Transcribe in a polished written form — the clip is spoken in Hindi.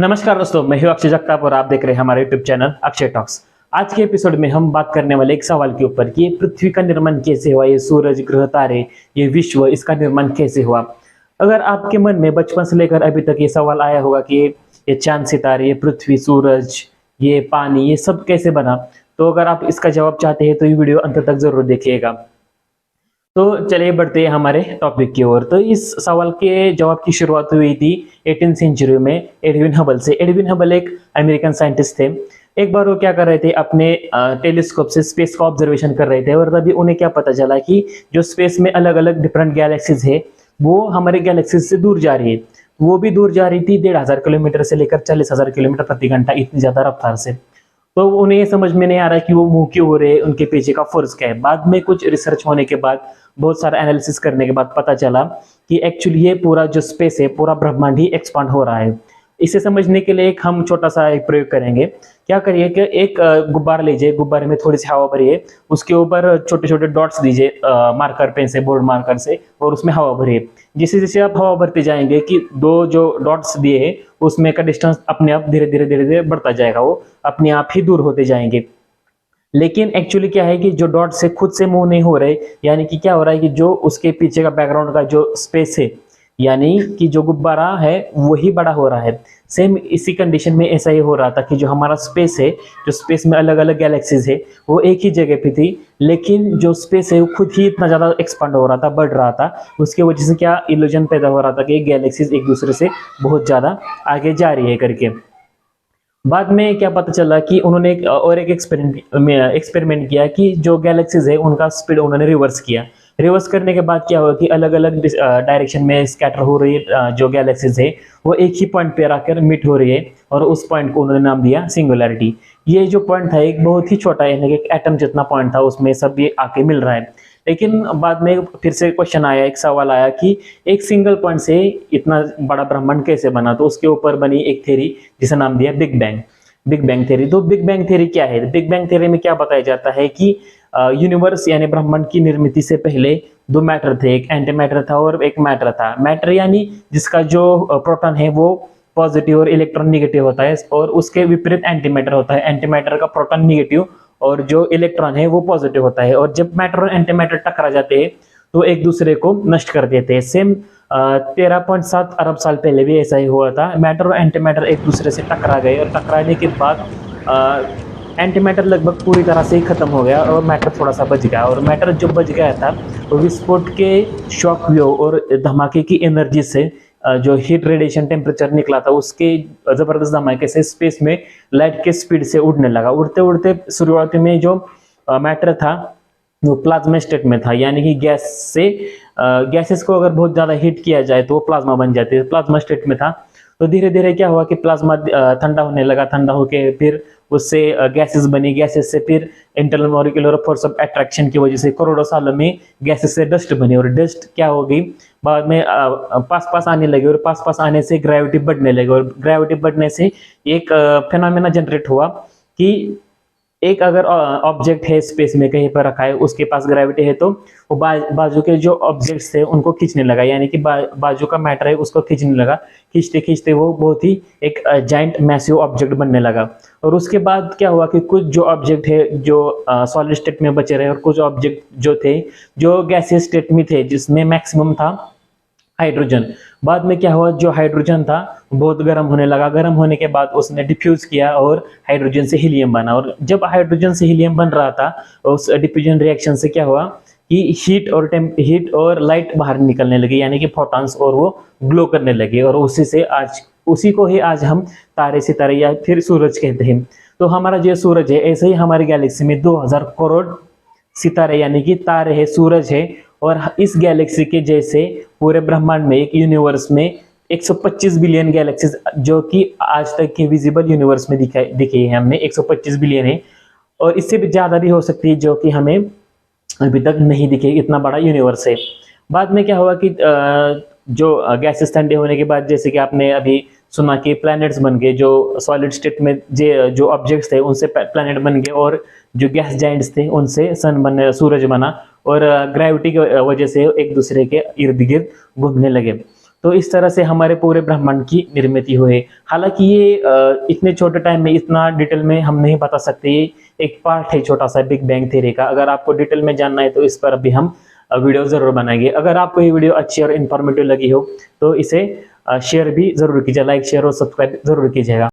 नमस्कार दोस्तों, मैं हूं अक्षय जगताप और आप देख रहे हैं हमारे यूट्यूब चैनल अक्षय टॉक्स। आज के एपिसोड में हम बात करने वाले एक सवाल के ऊपर कि ये पृथ्वी का निर्माण कैसे हुआ, ये सूरज, ग्रह, तारे, ये विश्व, इसका निर्माण कैसे हुआ। अगर आपके मन में बचपन से लेकर अभी तक ये सवाल आया होगा कि ये चांद, सितारे, ये पृथ्वी, सूरज, ये पानी, ये सब कैसे बना, तो अगर आप इसका जवाब चाहते हैं तो ये वीडियो अंत तक जरूर देखिएगा। तो चलिए बढ़ते हैं हमारे टॉपिक की ओर। तो इस सवाल के जवाब की शुरुआत हुई थी 18th सेंचुरी में एडविन हबल से। एडविन हबल एक अमेरिकन साइंटिस्ट थे। एक बार वो क्या कर रहे थे, अपने टेलीस्कोप से स्पेस का ऑब्जर्वेशन कर रहे थे और तभी उन्हें क्या पता चला कि जो स्पेस में अलग अलग डिफरेंट गैलेक्सीज है वो हमारे गैलेक्सीज से दूर जा रही है। वो भी दूर जा रही थी 1500 किलोमीटर से लेकर 40,000 किलोमीटर प्रति घंटा, इतनी ज्यादा रफ्तार से। तो उन्हें ये समझ में नहीं आ रहा कि वो मूव क्यों हो रहे हैं, उनके पीछे का फोर्स क्या है। बाद में कुछ रिसर्च होने के बाद, बहुत सारा एनालिसिस करने के बाद पता चला कि एक्चुअली ये पूरा जो स्पेस है, पूरा ब्रह्मांड ही एक्सपांड हो रहा है। इसे समझने के लिए एक हम छोटा सा एक प्रयोग करेंगे। क्या करिए कि एक गुब्बारा लीजिए, गुब्बारे में थोड़ी सी हवा भरिए, उसके ऊपर छोटे छोटे डॉट्स दीजिए मार्कर पेन से, बोर्ड मार्कर से, और उसमें हवा भरिए। जैसे जैसे आप हवा भरते जाएंगे कि दो जो डॉट्स दिए हैं उसमें का डिस्टेंस अपने आप धीरे धीरे धीरे धीरे बढ़ता जाएगा, वो अपने आप ही दूर होते जाएंगे। लेकिन एक्चुअली क्या है कि जो डॉट से खुद से मूव नहीं हो रहे, यानी कि क्या हो रहा है कि जो उसके पीछे का बैकग्राउंड का जो स्पेस है, यानी कि जो गुब्बारा है वही बड़ा हो रहा है। सेम इसी कंडीशन में ऐसा ही हो रहा था कि जो हमारा स्पेस है, जो स्पेस में अलग अलग गैलेक्सीज है, वो एक ही जगह पे थी, लेकिन जो स्पेस है वो खुद ही इतना ज्यादा एक्सपांड हो रहा था, बढ़ रहा था। उसकी वजह से क्या इल्यूजन पैदा हो रहा था कि गैलेक्सीज एक दूसरे से बहुत ज्यादा आगे जा रही है करके। बाद में क्या पता चला कि उन्होंने एक एक्सपेरिमेंट किया कि जो गैलेक्सीज है उनका स्पीड उन्होंने रिवर्स किया। रिवर्स करने के बाद क्या हुआ कि अलग अलग डायरेक्शन में स्कैटर हो रही जो गैलेक्सीज है वो एक ही पॉइंट पे आकर मीट हो रही है, और उस पॉइंट को उन्होंने नाम दिया सिंगुलैरिटी। ये जो पॉइंट था एक बहुत ही छोटा है, यानी कि एक एटम जितना पॉइंट था, उसमें सब ये आके मिल रहा है। लेकिन बाद में फिर से क्वेश्चन आया, एक सवाल आया कि एक सिंगल पॉइंट से इतना बड़ा ब्रह्मांड कैसे बना। तो उसके ऊपर बनी एक थ्योरी जिसे नाम दिया big bang. Big bang theory. तो बिग बैंग थ्योरी क्या है? बिग बैंग थ्योरी में क्या बताया जाता है कि यूनिवर्स यानी ब्रह्मांड की निर्मित से पहले दो मैटर थे, एक एंटी मैटर था और एक मैटर था। मैटर यानी जिसका जो प्रोटॉन है वो पॉजिटिव और इलेक्ट्रॉन निगेटिव होता है, और उसके विपरीत एंटी मैटर होता है। एंटी मैटर का प्रोटॉन निगेटिव और जो इलेक्ट्रॉन है वो पॉजिटिव होता है। और जब मैटर और एंटी मैटर टकरा जाते हैं तो एक दूसरे को नष्ट कर देते हैं। सेम 13.7 अरब साल पहले भी ऐसा ही हुआ था। मैटर और एंटी मैटर एक दूसरे से टकरा गए, और टकराने के बाद एंटी मैटर लगभग पूरी तरह से ही खत्म हो गया और मैटर थोड़ा सा बच गया। और मैटर जो बच गया था वो विस्फोट के शॉक वेव और धमाके की एनर्जी से जो हीट रेडिएशन टेम्परेचर निकला था उसके जबरदस्त धमाके से स्पेस में लाइट के स्पीड से उड़ने लगा। उड़ते उड़ते शुरुआती में जो मैटर था वो प्लाज्मा स्टेट में था, यानी कि गैस से गैसेस को अगर बहुत ज्यादा हीट किया जाए तो वो प्लाज्मा बन जाती है, प्लाज्मा स्टेट में था। तो धीरे धीरे क्या हुआ कि प्लाज्मा ठंडा होने लगा, ठंडा होके फिर उससे गैसेस बनी, गैसेस से फिर internal molecular force of attraction की वजह से करोड़ों सालों में गैसेस से डस्ट बनी, और डस्ट क्या हो गई बाद में पास पास आने लगी, और पास पास आने से ग्रेविटी बढ़ने लगी, और ग्रेविटी बढ़ने से एक फिनोमेना जनरेट हुआ कि एक अगर ऑब्जेक्ट है स्पेस में कहीं पर रखा है, उसके पास ग्रेविटी है तो वो बाजू के जो ऑब्जेक्ट्स थे उनको खींचने लगा, यानी कि बाजू का मैटर है उसको खींचने लगा। खींचते खींचते वो बहुत ही एक जाइंट मैसिव ऑब्जेक्ट बनने लगा। और उसके बाद क्या हुआ कि कुछ जो ऑब्जेक्ट है जो सॉलिड स्टेट में बचे रहे, और कुछ ऑब्जेक्ट जो थे जो गैसियस स्टेट में थे, जिसमें मैक्सिमम था हाइड्रोजन। बाद में क्या हुआ, जो हाइड्रोजन था बहुत गर्म होने लगा। गर्म होने के बाद उसने डिफ्यूज किया और हाइड्रोजन से हीलियम बना। और जब हाइड्रोजन से हीलियम बन रहा था, उस डिफ्यूजन रिएक्शन से क्या हुआ कि हीट और लाइट बाहर निकलने लगी, यानी कि फोटॉन्स, और वो ग्लो करने लगे। और उसी को ही आज हम तारे, सितारे या फिर सूरज कहते हैं। तो हमारा जो सूरज है, ऐसे ही हमारी गैलेक्सी में 2000 करोड़ सितारे यानी कि तारे है, सूरज है। और इस गैलेक्सी के जैसे पूरे ब्रह्मांड में, एक यूनिवर्स में 125 बिलियन गैलेक्सीज जो कि आज तक के विजिबल यूनिवर्स में दिखे हैं हमने, 125 बिलियन है। और इससे भी ज्यादा भी हो सकती है जो कि हमें अभी तक नहीं दिखे, इतना बड़ा यूनिवर्स है। बाद में क्या हुआ कि जो गैसेस ठंडे होने के बाद, जैसे कि आपने अभी सुना कि प्लैनेट्स बन गए, जो सॉलिड स्टेट में जो ऑब्जेक्ट्स थे उनसे प्लैनेट बन गए, और जो गैस जाइंट्स थे उनसे सन बने, सूरज बना, और ग्रेविटी की वजह से एक दूसरे के इर्द गिर्द घूमने लगे। तो इस तरह से हमारे पूरे ब्रह्मांड की निर्मित हुई है। हालांकि ये इतने छोटे टाइम में इतना डिटेल में हम नहीं बता सकते, ये एक पार्ट है छोटा सा बिग बैंग थ्योरी का। अगर आपको डिटेल में जानना है तो इस पर अभी हम वीडियो जरूर बनाएंगे। अगर आपको ये वीडियो अच्छी और इन्फॉर्मेटिव लगी हो तो इसे शेयर भी जरूर कीजिए, लाइक शेयर और सब्सक्राइब जरूर कीजिएगा।